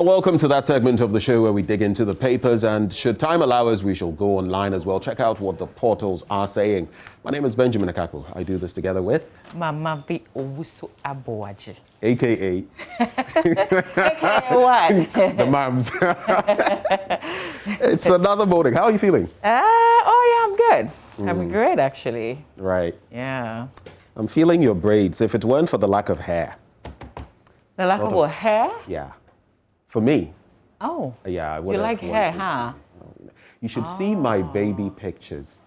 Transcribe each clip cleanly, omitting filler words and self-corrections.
Well, welcome to that segment of the show where we dig into the papers, and should time allow us, we shall go online as well. Check out what the portals are saying. My name is Benjamin Akako. I do this together with Mama V Owusu Aboaji. AKA AKA what? the Mams. It's another morning. How are you feeling? I'm good. I'm great, actually. Right. Yeah. I'm feeling your braids. If it weren't for the lack of hair. The lack of what, hair? Yeah. For me. Oh. Yeah, I would you have like hair, huh? You should see my baby pictures.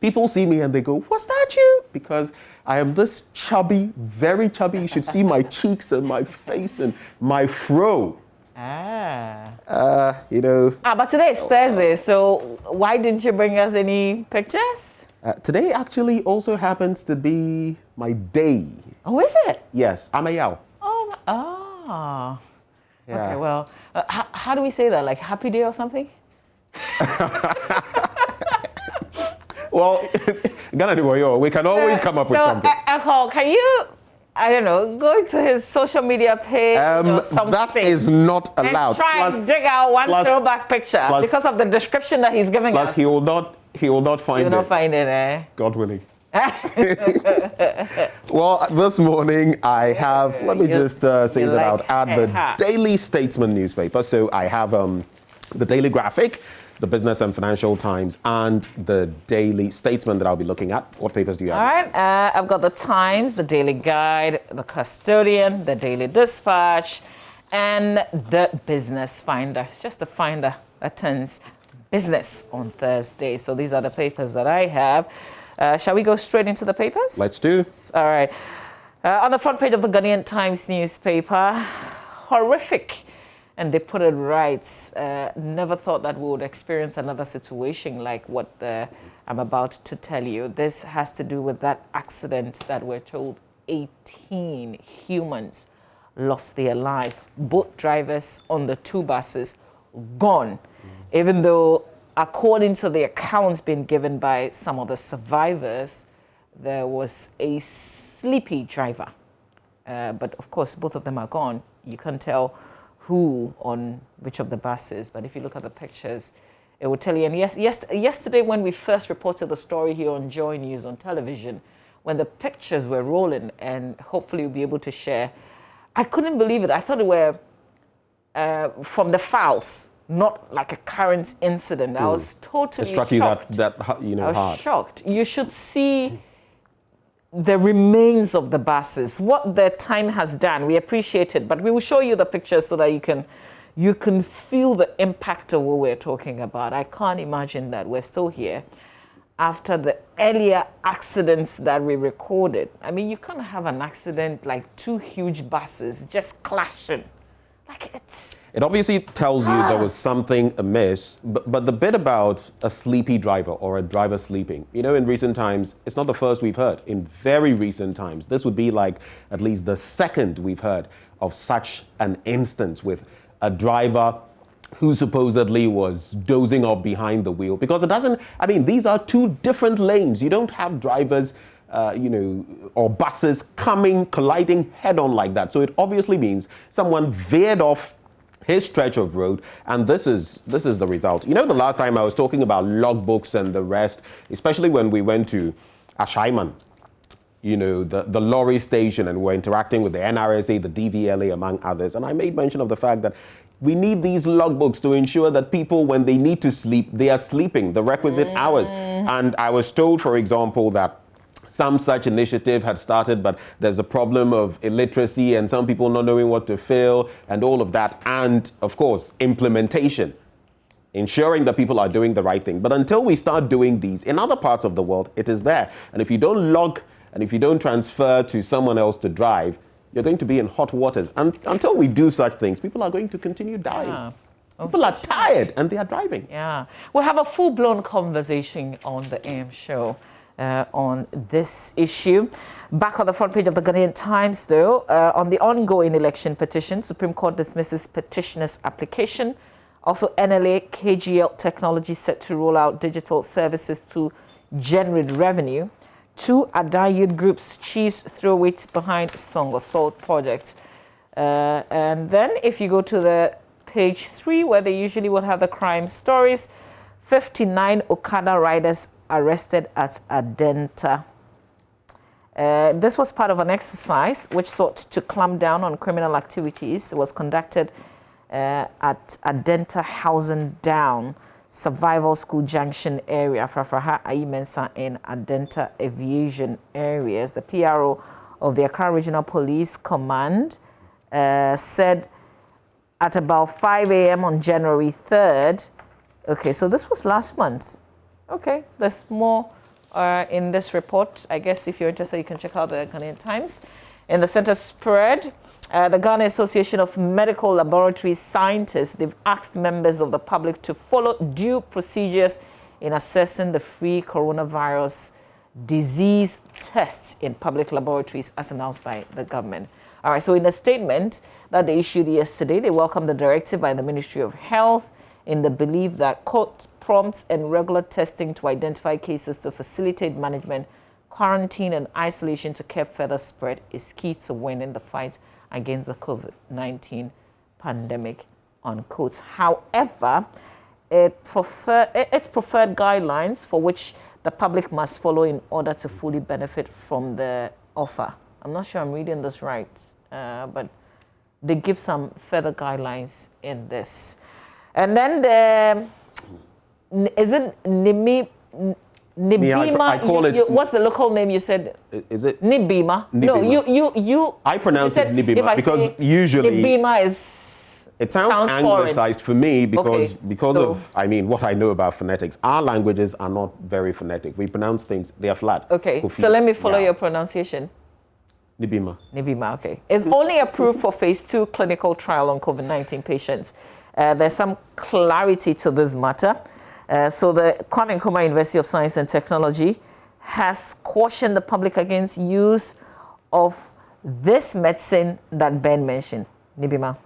People see me and they go, "What's that you?" Because I am this chubby, very chubby. You should see my cheeks and my face and my fro. You know. But today is Thursday, so why didn't you bring us any pictures? Today actually also happens to be my day. Oh, is it? Yes, I'm a yao. Oh. Yeah. Okay, well, how do we say that? Like happy day or something? Well, we can always come up with something. Echo, can you, I don't know, go into his social media page or something? That is not allowed. And try and dig out one throwback picture because of the description that he's giving us. Plus, he will not find it. He will not find it, eh? God willing. Well, this morning I have, let me just say that out, at the Daily Statesman newspaper. So I have the Daily Graphic, the Business and Financial Times, and the Daily Statesman that I'll be looking at. What papers do you have? All right, I've got the Times, the Daily Guide, the Custodian, the Daily Dispatch, and the Business Finder. It's just the finder that turns business on Thursday. So these are the papers that I have. Shall we go straight into the papers? Let's do. All right. On the front page of the Ghanaian Times newspaper, horrific, and they put it right. Never thought that we would experience another situation like what I'm about to tell you. This has to do with that accident that we're told 18 humans lost their lives. Both drivers on the two buses gone, even though according to the accounts being given by some of the survivors, there was a sleepy driver. But of course, both of them are gone. You can't tell who on which of the buses, but if you look at the pictures, it will tell you. And yesterday when we first reported the story here on JoyNews on television, when the pictures were rolling, and hopefully we'll be able to share, I couldn't believe it. I thought it were from the files, not like a current incident. I was totally shocked. It struck you that I was hard. shocked. You should see the remains of the buses, what the time has done. We appreciate it, but we will show you the pictures so that you can feel the impact of what we're talking about. I can't imagine that we're still here after the earlier accidents that we recorded. I mean, you can't have an accident like two huge buses just clashing. It obviously tells you there was something amiss, but the bit about a sleepy driver or a driver sleeping, in recent times, it's not the first we've heard. In very recent times, this would be like at least the second we've heard of such an instance with a driver who supposedly was dozing off behind the wheel. Because these are two different lanes. You don't have drivers or buses colliding head on like that. So it obviously means someone veered off his stretch of road, and this is the result. The last time I was talking about logbooks and the rest, especially when we went to Ashaiman, the lorry station, and we're interacting with the NRSA, the DVLA, among others, and I made mention of the fact that we need these logbooks to ensure that people, when they need to sleep, they are sleeping the requisite hours. And I was told, for example, that some such initiative had started, but there's a problem of illiteracy and some people not knowing what to fill and all of that. And of course, implementation, ensuring that people are doing the right thing. But until we start doing these in other parts of the world, it is there. And if you don't log and if you don't transfer to someone else to drive, you're going to be in hot waters. And until we do such things, people are going to continue dying. Yeah. People are tired and they are driving. Yeah. We'll have a full-blown conversation on the AM show on this issue. Back on the front page of the Ghanaian Times, though, on the ongoing election petition, Supreme Court dismisses petitioner's application. Also, NLA KGL technology set to roll out digital services to generate revenue. Two Adan youth groups chiefs throw weight behind Song Assault projects. And then if you go to the page 3, where they usually would have the crime stories. 59 Okada riders arrested at Adenta. This was part of an exercise which sought to clamp down on criminal activities. It was conducted at Adenta Housing Down Survival School Junction area, Frafraha Ayimensa in Adenta Aviation areas. The PRO of the Accra Regional Police Command said at about 5 a.m. on January 3rd. Okay, so this was last month. Okay, there's more in this report. I guess if you're interested, you can check out the Ghanaian Times. In the center spread, the Ghana Association of Medical Laboratory Scientists, they've asked members of the public to follow due procedures in assessing the free coronavirus disease tests in public laboratories as announced by the government. All right, so in a statement that they issued yesterday, they welcomed the directive by the Ministry of Health in the belief that, quote, prompt and regular testing to identify cases to facilitate management, quarantine and isolation to curb further spread is key to winning the fight against the COVID-19 pandemic, unquote. However, its preferred guidelines for which the public must follow in order to fully benefit from the offer. I'm not sure I'm reading this right, but they give some further guidelines in this. And then is it Nibima? I call it. What's the local name you said? Is it Nibima? No, you. I pronounce it Nibima because usually Nibima is. It sounds anglicized for me because of what I know about phonetics. Our languages are not very phonetic. We pronounce things, they are flat. Okay, Kofi. So let me follow your pronunciation. Nibima. Nibima, okay. It's only approved for phase 2 clinical trial on COVID-19 patients. There's some clarity to this matter. So the Kwame Nkrumah University of Science and Technology has cautioned the public against use of this medicine that Ben mentioned, Nibima.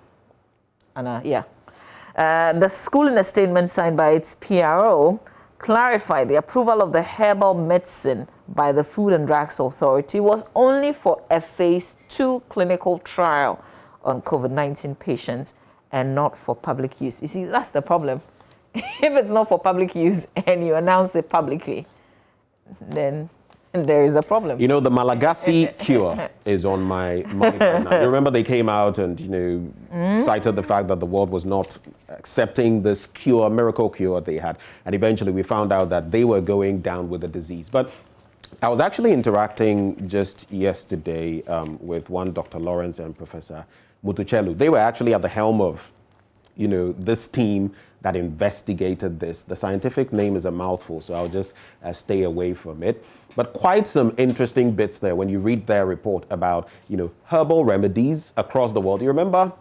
The school, in a statement signed by its PRO, clarified the approval of the herbal medicine by the Food and Drugs Authority was only for a phase 2 clinical trial on COVID-19 patients and not for public use. You see, that's the problem. If it's not for public use and you announce it publicly, then there is a problem. You know, the Malagasy cure is on my mind right now. You remember they came out and, cited the fact that the world was not accepting this cure, miracle cure they had. And eventually we found out that they were going down with the disease. But I was actually interacting just yesterday with one Dr. Lawrence and Professor Mutuchelu. They were actually at the helm of, this team that investigated this. The scientific name is a mouthful, so I'll just stay away from it. But quite some interesting bits there when you read their report about, herbal remedies across the world. You remember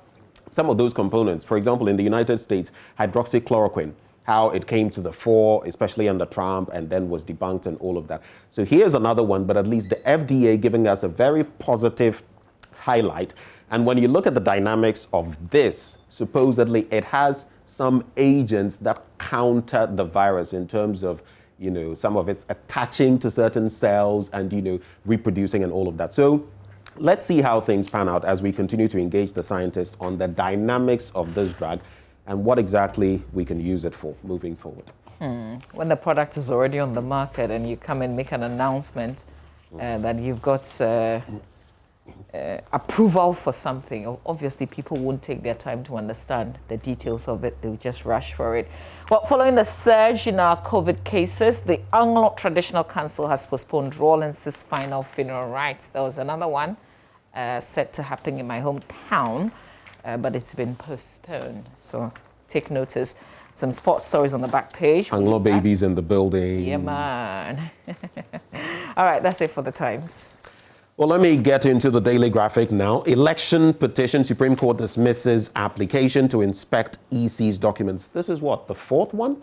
some of those components? For example, in the United States, hydroxychloroquine, how it came to the fore, especially under Trump, and then was debunked and all of that. So here's another one, but at least the FDA giving us a very positive highlight. And when you look at the dynamics of this, supposedly it has some agents that counter the virus in terms of, some of it's attaching to certain cells and, reproducing and all of that. So let's see how things pan out as we continue to engage the scientists on the dynamics of this drug and what exactly we can use it for moving forward. When the product is already on the market and you come and make an announcement that you've got approval for something, obviously people won't take their time to understand the details of it. They'll just rush for it. Well, following the surge in our COVID cases, the Anglo Traditional Council has postponed Rawlins's final funeral rites. There was another one set to happen in my hometown, but it's been postponed. So take notice. Some sports stories on the back page. Anglo babies in the building. Yeah, man. All right, that's it for the Times. Well, let me get into the Daily Graphic now. Election petition, Supreme Court dismisses application to inspect EC's documents. This is what, the fourth one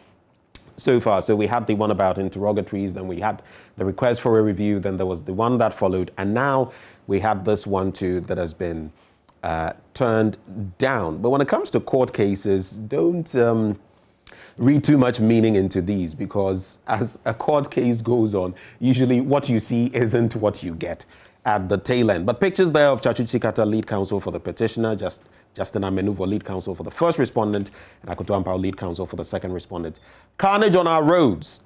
so far? So we had the one about interrogatories, then we had the request for a review, then there was the one that followed, and now we have this one too that has been turned down. But when it comes to court cases, don't read too much meaning into these, because as a court case goes on, usually what you see isn't what you get at the tail end. But pictures there of Chachu Chikata, lead counsel for the petitioner, just Justin Amenuvo, lead counsel for the first respondent, and Akoto Ampao, lead counsel for the second respondent. Carnage on our roads.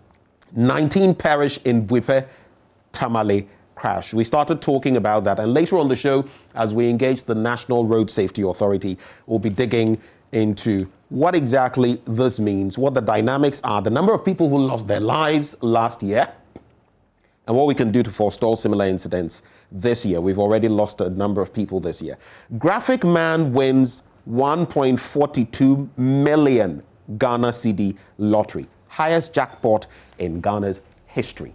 19 perish in Buipe-Tamale crash. We started talking about that, and later on the show, as we engage the National Road Safety Authority, we'll be digging into what exactly this means, what the dynamics are, the number of people who lost their lives last year, and what we can do to forestall similar incidents this year. We've already lost a number of people this year. Graphic man wins 1.42 million Ghana cedi lottery, highest jackpot in Ghana's history.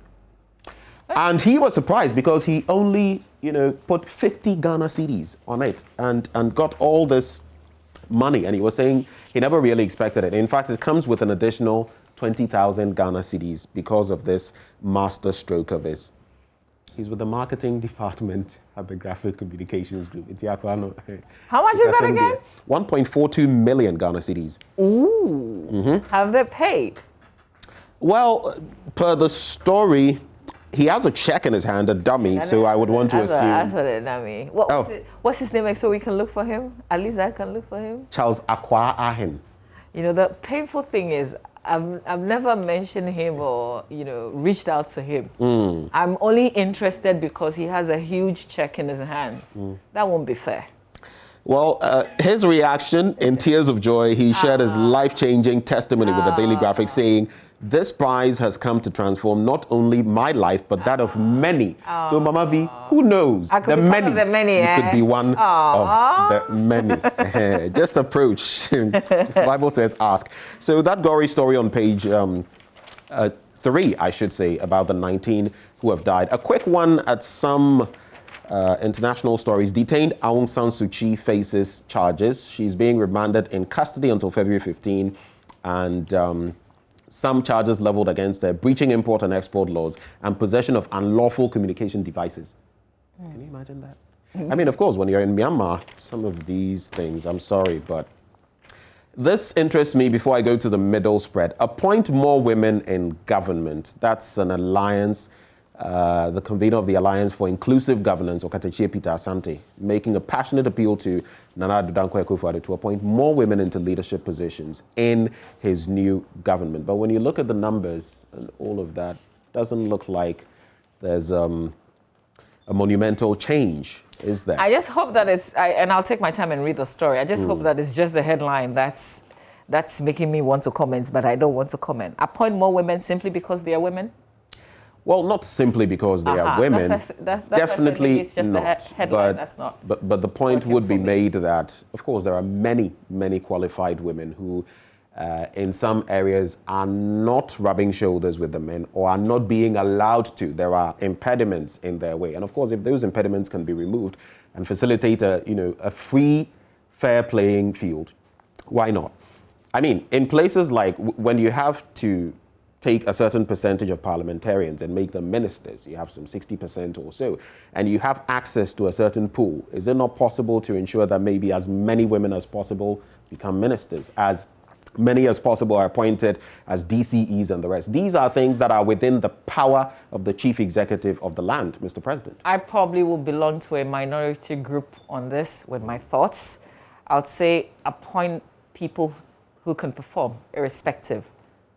And he was surprised because he only, put 50 Ghana cedis on it and got all this money. And he was saying he never really expected it. In fact, it comes with an additional 20,000 Ghana cedis because of this master stroke of his. He's with the marketing department at the Graphic Communications Group. How much is that again? 1.42 million Ghana cedis. Ooh. Mm-hmm. Have they paid? Well, per the story, he has a check in his hand, a dummy, so I would want to assume. That's what a dummy. What's his name so we can look for him? At least I can look for him. Charles Akwa Ahen. The painful thing is, I've never mentioned him or, reached out to him. I'm only interested because he has a huge check in his hands. That won't be fair. Well, his reaction in tears of joy, he shared his life-changing testimony with the Daily Graphic, saying, "This prize has come to transform not only my life, but that of many." So, Mama V, who knows? The many. You could be one of the many. Just approach. The Bible says ask. So that gory story on page 3, I should say, about the 19 who have died. A quick one at some international stories. Detained Aung San Suu Kyi faces charges. She's being remanded in custody until February 15, and some charges leveled against her: breaching import and export laws and possession of unlawful communication devices. Can you imagine that? I mean, of course, when you're in Myanmar, some of these things, I'm sorry, but this interests me before I go to the middle spread. Appoint more women in government. That's an alliance. The convener of the Alliance for Inclusive Governance, Okatechie Peter Asante, making a passionate appeal to Nana Addo Dankwa Akufo-Addo to appoint more women into leadership positions in his new government. But when you look at the numbers and all of that, doesn't look like there's a monumental change, is there? I just hope that and I'll take my time and read the story. I just hope that it's just the headline that's making me want to comment, but I don't want to comment. Appoint more women simply because they are women? Well, not simply because they are women. That's definitely it's just not. The headline. That's not. But the point would be made that, of course, there are many, many qualified women who, in some areas, are not rubbing shoulders with the men or are not being allowed to. There are impediments in their way, and of course, if those impediments can be removed and facilitate a free, fair playing field, why not? I mean, in places like when you have to take a certain percentage of parliamentarians and make them ministers, you have some 60% or so, and you have access to a certain pool, is it not possible to ensure that maybe as many women as possible become ministers, as many as possible are appointed as DCEs and the rest? These are things that are within the power of the chief executive of the land, Mr. President. I probably will belong to a minority group on this with my thoughts. I would say appoint people who can perform, irrespective,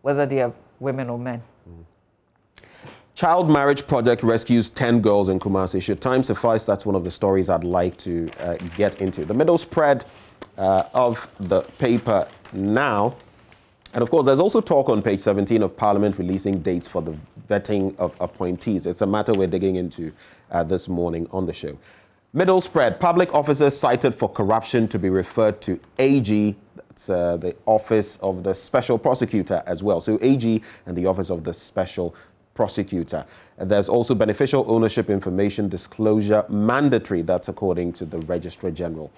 whether they are women or men. Child marriage project rescues 10 girls in Kumasi. Should time suffice, that's one of the stories I'd like to get into. The middle spread of the paper now. And of course, there's also talk on page 17 of Parliament releasing dates for the vetting of appointees. It's a matter we're digging into this morning on the show. Middle spread, public officers cited for corruption to be referred to AG. It's the Office of the Special Prosecutor as well. So AG and the Office of the Special Prosecutor. And there's also beneficial ownership information disclosure mandatory. That's according to the Registrar General.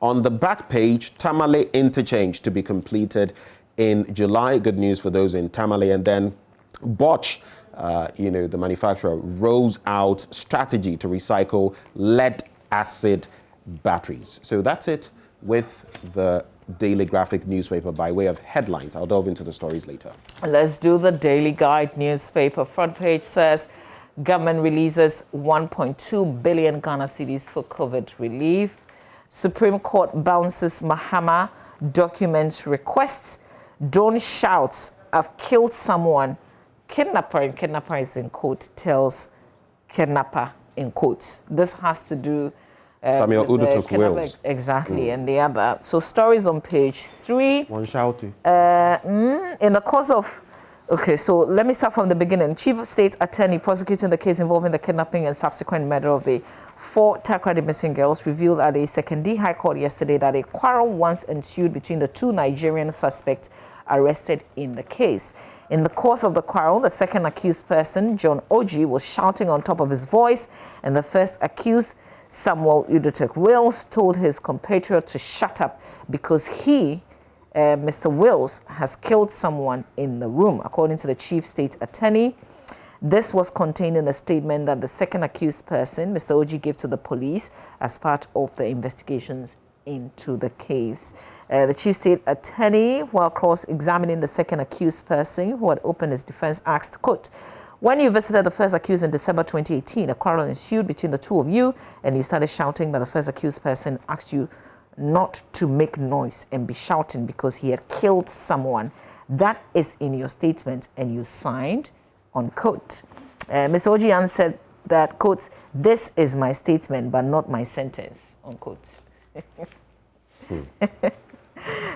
On the back page, Tamale interchange to be completed in July. Good news for those in Tamale. And then Bosch, the manufacturer, rolls out strategy to recycle lead acid batteries. So that's it with the Daily Graphic newspaper by way of headlines. I'll delve into the stories later. Let's do the Daily Guide newspaper. Front page says government releases 1.2 billion Ghana cedis for COVID relief. Supreme Court bounces Mahama documents requests. Don't shout, I've killed someone. Kidnapper, and kidnapper is in quote, tells kidnapper in quotes. This has to do Samuel Udo took Wills. Exactly, and the other. So stories on page 3. One shouty. In the course of, okay, so let me start from the beginning. Chief of State Attorney prosecuting the case involving the kidnapping and subsequent murder of the 4 Takoradi missing girls revealed at a second-D High Court yesterday that a quarrel once ensued between the 2 Nigerian suspects arrested in the case. In the course of the quarrel, the second accused person, John Oji, was shouting on top of his voice, and the first accused, Samuel Udotek Wills, told his compatriot to shut up because he, Mr. Wills, has killed someone in the room. According to the Chief State Attorney, this was contained in a statement that the second accused person, Mr. Oji, gave to the police as part of the investigations into the case. The Chief State Attorney, while cross-examining the second accused person who had opened his defense, asked, quote, when you visited the first accused in December 2018, a quarrel ensued between the 2 of you, and you started shouting that the first accused person asked you not to make noise and be shouting because he had killed someone. That is in your statement, and you signed, unquote. Ms. Oji answered that, quote, this is my statement, but not my sentence, unquote.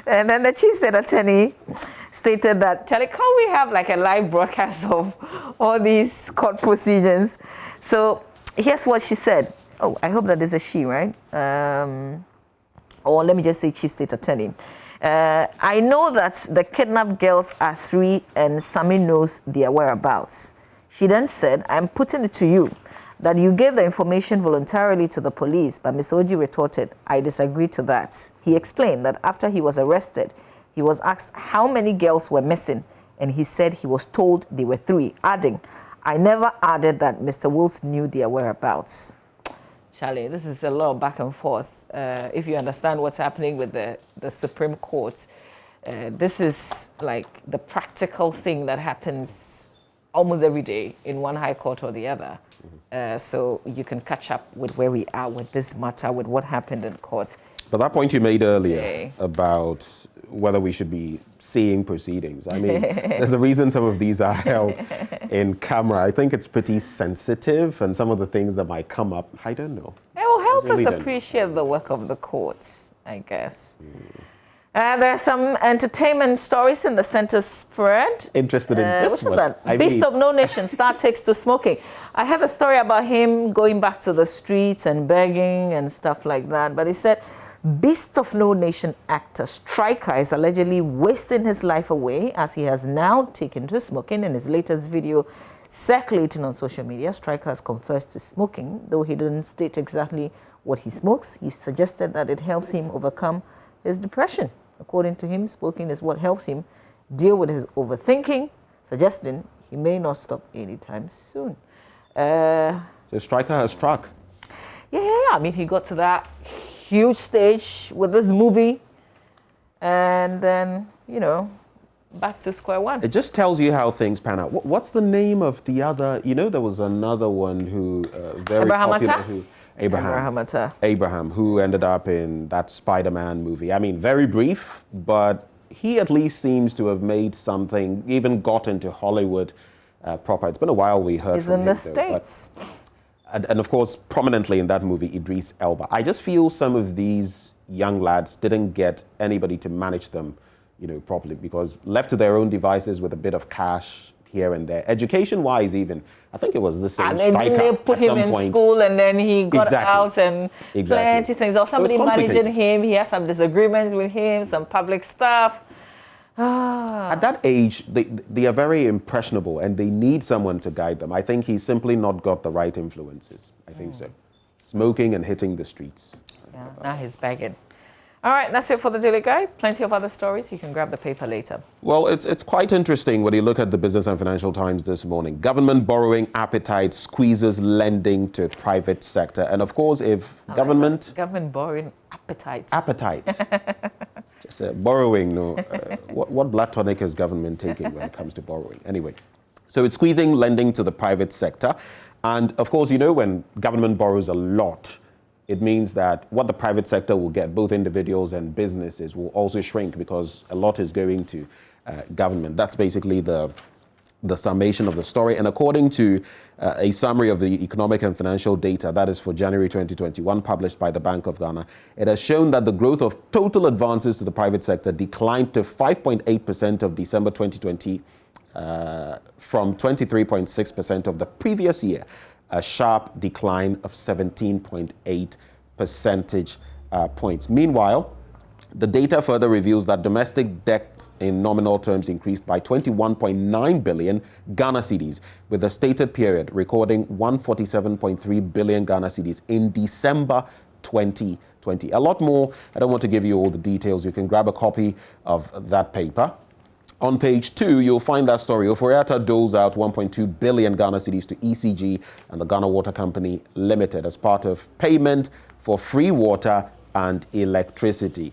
And then the Chief State Attorney stated that, Charlie, can't we have like a live broadcast of all these court proceedings? So here's what she said. Oh, I hope that is a she, right? Or let me just say Chief State Attorney. I know that the kidnapped girls are 3 and Sami knows their whereabouts. She then said, I'm putting it to you that you gave the information voluntarily to the police, but Mr. Oji retorted, I disagree to that. He explained that after he was arrested, he was asked how many girls were missing, and he said he was told they were 3, adding, I never added that Mr. Wills knew their whereabouts. Charlie, this is a lot of back and forth. If you understand what's happening with the Supreme Court, this is like the practical thing that happens almost every day in one high court or the other. So you can catch up with where we are with this matter, with what happened in courts. But that point you made earlier about whether we should be seeing proceedings. I mean, there's a reason some of these are held in camera. I think it's pretty sensitive, and some of the things that might come up, I don't know. It will help us appreciate the work of the courts, I guess. There are some entertainment stories in the center spread. Interested in this one? What was that? Beast of No Nation, star takes to smoking. I had a story about him going back to the streets and begging and stuff like that. But he said, Beast of No Nation actor Striker is allegedly wasting his life away as he has now taken to smoking. In his latest video circulating on social media, Striker has confessed to smoking, though he didn't state exactly what he smokes. He suggested that it helps him overcome his depression. According to him, smoking is what helps him deal with his overthinking, suggesting he may not stop anytime soon. So Striker has struck. Yeah. I mean, he got to that huge stage with this movie, and then, you know, back to square one. It just tells you how things pan out. What's the name of the other? You know, there was another one who very popular. Abraham, who ended up in that Spider-Man movie. I mean, very brief, but he at least seems to have made something, even got into Hollywood proper. It's been a while we heard from him. He's in the States. And of course, prominently in that movie, Idris Elba. I just feel some of these young lads didn't get anybody to manage them, you know, properly, because left to their own devices with a bit of cash here and there, education-wise even. I think it was the same Striker. They put him in school, and then he got out, and plenty things. Or somebody managing him, he has some disagreements with him, some public stuff. At that age, they are very impressionable, and they need someone to guide them. I think he's simply not got the right influences. I think so. Smoking and hitting the streets. Yeah, now he's begging. All right, that's it for the Daily Guide. Plenty of other stories. You can grab the paper later. Well, it's quite interesting when you look at the Business and Financial Times this morning. Government borrowing appetite squeezes lending to private sector. And of course, if government borrowing appetite. Just borrowing, no. What blood tonic is government taking when it comes to borrowing? Anyway, so it's squeezing lending to the private sector. And of course, you know, when government borrows a lot, it means that what the private sector will get, both individuals and businesses, will also shrink because a lot is going to government. That's basically the summation of the story. And according to a summary of the economic and financial data, that is for January 2021, published by the Bank of Ghana, it has shown that the growth of total advances to the private sector declined to 5.8% of December 2020 from 23.6% of the previous year, a sharp decline of 17.8 percentage points. Meanwhile, the data further reveals that domestic debt in nominal terms increased by 21.9 billion Ghana cedis, with the stated period recording 147.3 billion Ghana cedis in December 2020. A lot more. I don't want to give you all the details. You can grab a copy of that paper. On page 2, you'll find that story. Oforiatta doles out 1.2 billion Ghana cedis to ECG and the Ghana Water Company Limited as part of payment for free water and electricity.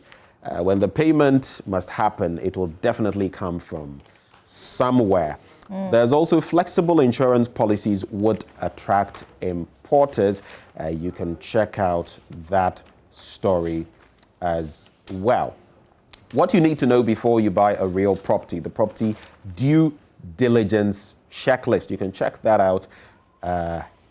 When the payment must happen, it will definitely come from somewhere. There's also flexible insurance policies would attract importers. You can check out that story as well. What you need to know before you buy a real property, the property due diligence checklist. You can check that out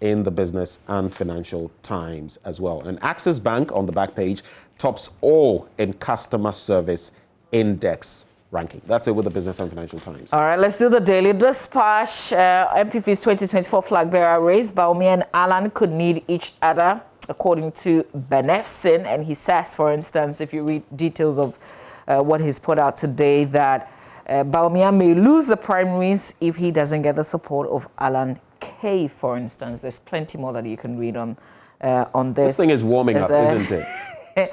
in the Business and Financial Times as well. And Access Bank on the back page tops all in customer service index ranking. That's it with the Business and Financial Times. All right, let's do the Daily Dispatch. MPP's 2024 flag bearer race, Baumi and Alan could need each other, according to Benefsin. And he says, for instance, if you read details of what he's put out today, that Baumia may lose the primaries if he doesn't get the support of Alan K, for instance. There's plenty more that you can read on this. This thing is warming up, isn't it?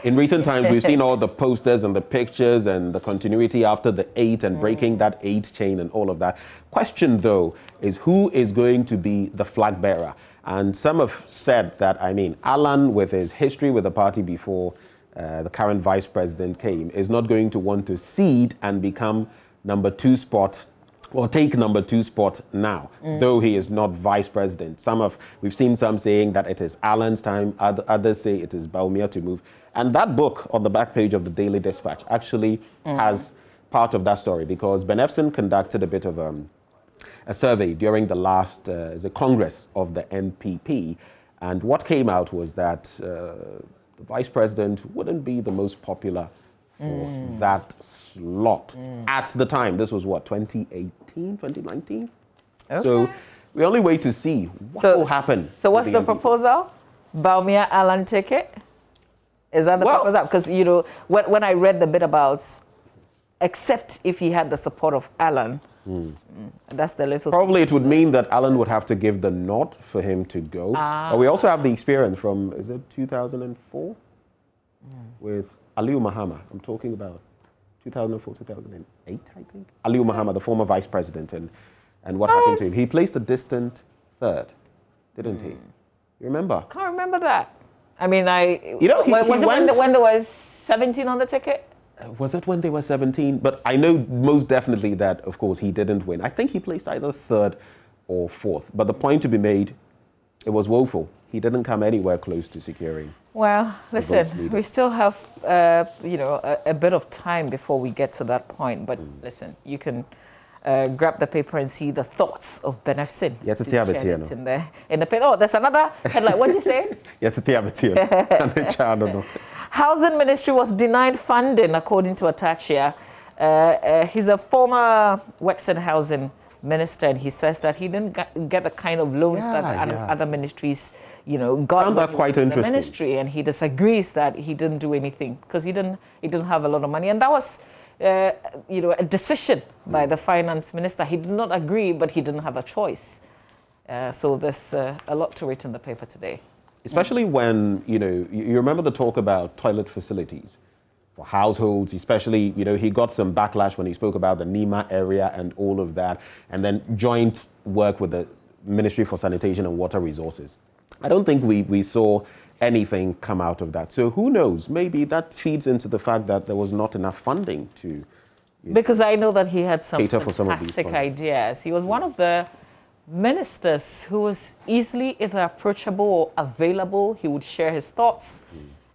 In recent times, we've seen all the posters and the pictures and the continuity after the 8 and breaking that 8 chain and all of that. Question, though, is who is going to be the flag bearer? And some have said that, Alan, with his history with the party before the current vice president came, is not going to want to cede and become number 2 spot or take number 2 spot now, though he is not vice president. We've seen some saying that it is Alan's time, others say it is Baumia to move. And that book on the back page of the Daily Dispatch actually has part of that story, because Benefsin conducted a bit of a survey during the last Congress of the NPP. And what came out was that the vice president wouldn't be the most popular for that slot at the time. This was what, 2018, 2019? Okay. So we only wait to see what will happen. So what's the proposal? Baumia Alan ticket? Is that the proposal? Because, when I read the bit about, except if he had the support of Alan, that's the little... Probably it would mean that Alan would have to give the nod for him to go. But we also have the experience from, is it 2004? With Aliu Mahama. I'm talking about 2004, 2008, I think. Aliu Mahama, the former vice president, and what happened to him. He placed a distant third, didn't he? You remember? Can't remember that. When there was 17 on the ticket? Was it when they were 17? But I know most definitely that, of course, he didn't win. I think he placed either 3rd or 4th. But the point to be made, it was woeful. He didn't come anywhere close to securing. Well, listen, we still have, a bit of time before we get to that point. But listen, you can grab the paper and see the thoughts of Benefsin. In the paper. Oh, there's another headline. What did you say? Housing Ministry was denied funding, according to Atachia. He's a former Works and Housing Minister, and he says that he didn't get the kind of loans that other ministries, got Found that quite in the interesting. ministry, and he disagrees that he didn't do anything because he didn't have a lot of money, and that was a decision by the finance minister. He did not agree, but he didn't have a choice. So there's a lot to read in the paper today. Especially when, you remember the talk about toilet facilities for households, especially, he got some backlash when he spoke about the Nima area and all of that, and then joint work with the Ministry for Sanitation and Water Resources. I don't think we saw anything come out of that. So who knows? Maybe that feeds into the fact that there was not enough funding to... Because I know that he had some fantastic ideas. He was one of the ministers who was easily either approachable or available. He would share his thoughts.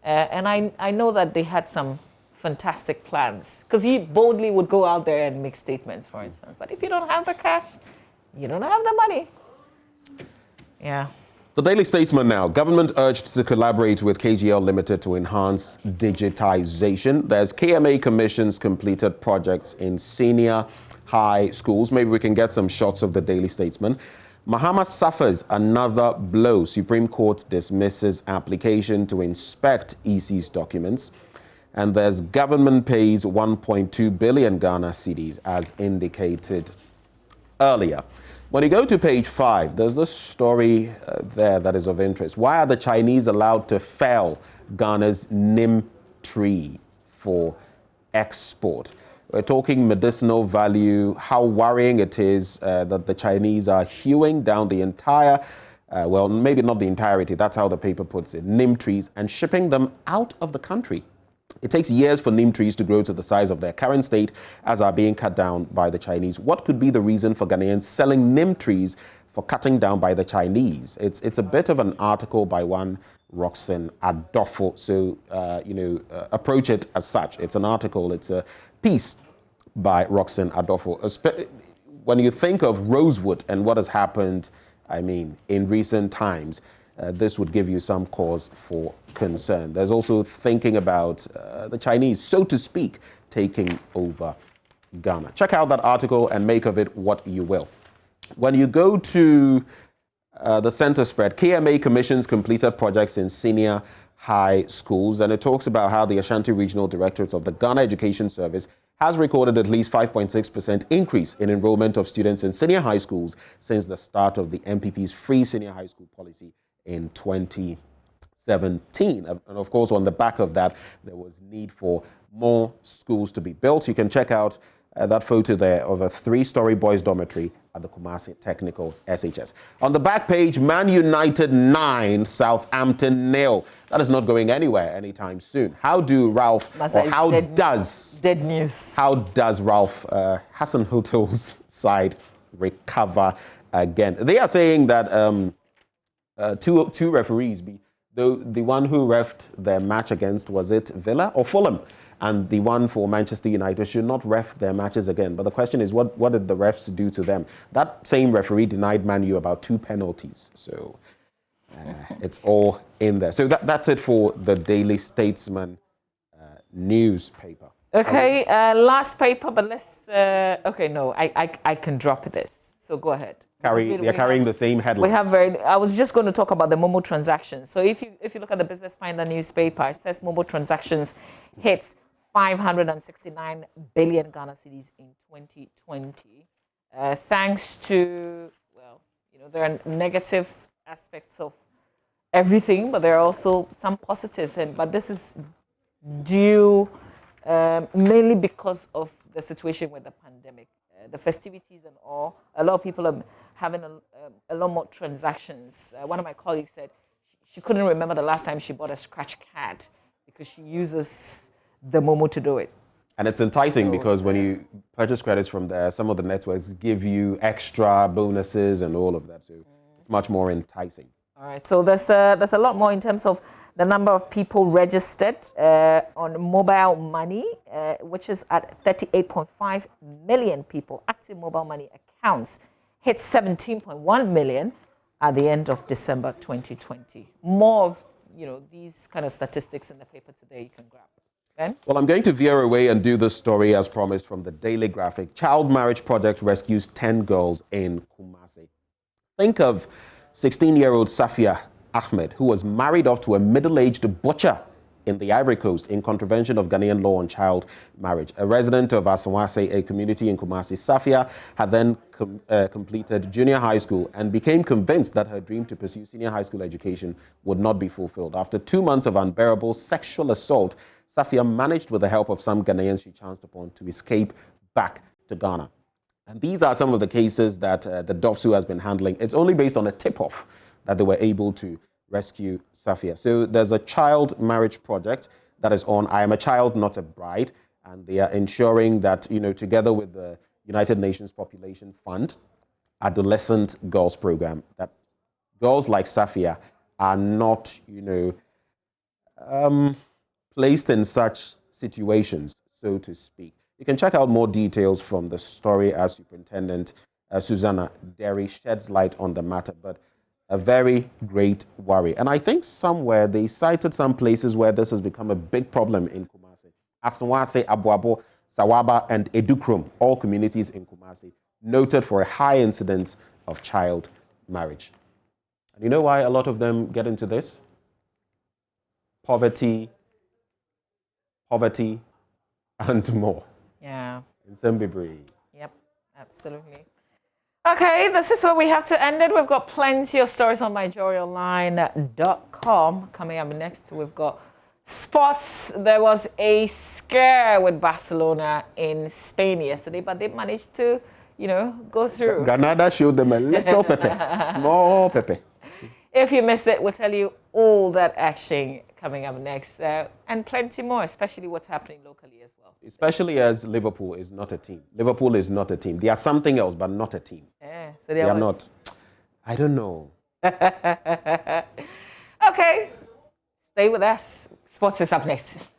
And I know that they had some fantastic plans because he boldly would go out there and make statements, for instance. But if you don't have the cash, you don't have the money. Yeah. The Daily Statesman now. Government urged to collaborate with KGL Limited to enhance digitization. There's KMA Commission's completed projects in senior high schools. Maybe we can get some shots of the Daily Statesman. Mahama suffers another blow. Supreme Court dismisses application to inspect EC's documents. And there's government pays 1.2 billion Ghana cedis as indicated earlier. When you go to page 5, there's a story there that is of interest. Why are the Chinese allowed to fell Ghana's neem tree for export? We're talking medicinal value, how worrying it is that the Chinese are hewing down the entire, well, maybe not the entirety, that's how the paper puts it, neem trees and shipping them out of the country. It takes years for neem trees to grow to the size of their current state as are being cut down by the Chinese. What could be the reason for Ghanaians selling neem trees for cutting down by the Chinese? It's a bit of an article by one Roxanne Adolfo. So, approach it as such. It's an article. It's a piece by Roxanne Adolfo. When you think of Rosewood and what has happened, I mean, in recent times, this would give you some cause for concern. There's also thinking about the Chinese, so to speak, taking over Ghana. Check out that article and make of it what you will. When you go to the center spread, KMA commissions completed projects in senior high schools, and it talks about how the Ashanti Regional Directorate of the Ghana Education Service has recorded at least 5.6% increase in enrollment of students in senior high schools since the start of the MPP's free senior high school policy in 2017. And of course, on the back of that, there was need for more schools to be built. You can check out that photo there of a 3-story boys' dormitory at the Kumasi Technical SHS. On the back page, Man United 9, Southampton 0. That is not going anywhere anytime soon. How do Ralph, Masa, or how does... Dead news. How does Ralph Hassan Hotel's side recover again? They are saying that two referees, the one who refed their match against, was it Villa or Fulham? And the one for Manchester United should not ref their matches again. But the question is, what did the refs do to them? That same referee denied Man U about 2 penalties. So it's all in there. So that's it for the Daily Statesman newspaper. Okay, last paper, but let's... okay, no, I can drop this. So go ahead. They're carrying the same headline. I was just going to talk about the Momo transactions. So if you look at the Business Finder newspaper, it says Momo transactions hits 569 billion Ghana cedis in 2020. Thanks to, well, there are negative aspects of everything, but there are also some positives. But this is due mainly because of the situation with the pandemic. The festivities and all, a lot of people are having a lot more transactions. One of my colleagues said she couldn't remember the last time she bought a scratch card because she uses the Momo to do it. And it's enticing because when you purchase credits from there, some of the networks give you extra bonuses and all of that. So it's much more enticing. All right. So there's a lot more in terms of the number of people registered on mobile money, which is at 38.5 million people. Active mobile money accounts hit 17.1 million at the end of December 2020. More of these kind of statistics in the paper today you can grab. Ben? Well, I'm going to veer away and do this story as promised from the Daily Graphic. Child Marriage Project rescues 10 girls in Kumasi. Think of 16-year-old Safia Ahmed, who was married off to a middle-aged butcher in the Ivory Coast in contravention of Ghanaian law on child marriage. A resident of Asawase, a community in Kumasi, Safia had then completed junior high school and became convinced that her dream to pursue senior high school education would not be fulfilled. After 2 months of unbearable sexual assault, Safia managed, with the help of some Ghanaians she chanced upon, to escape back to Ghana. And these are some of the cases that the DOFSU has been handling. It's only based on a tip-off that they were able to rescue Safia. So there's a child marriage project that is on I Am a Child, Not a Bride, and they are ensuring that, together with the United Nations Population Fund, adolescent girls program, that girls like Safia are not, placed in such situations, so to speak. You can check out more details from the story as Superintendent Susanna Derry sheds light on the matter, but a very great worry. And I think somewhere they cited some places where this has become a big problem in Kumasi. Asawase, Abuabo, Sawaba, and Edukrum, all communities in Kumasi, noted for a high incidence of child marriage. And you know why a lot of them get into this? Poverty, and more. Yeah. In Sembibri. Yep, absolutely. Okay, this is where we have to end it. We've got plenty of stories on myjoyonline.com. Coming up next, we've got sports. There was a scare with Barcelona in Spain yesterday, but they managed to, go through. Granada showed them a little pepe, small pepe. If you missed it, we'll tell you all that action coming up next, and plenty more, especially what's happening locally as well. Especially as Liverpool is not a team. Liverpool is not a team. They are something else, but not a team. Yeah, so they are not. I don't know. Okay, stay with us. Sports is up next.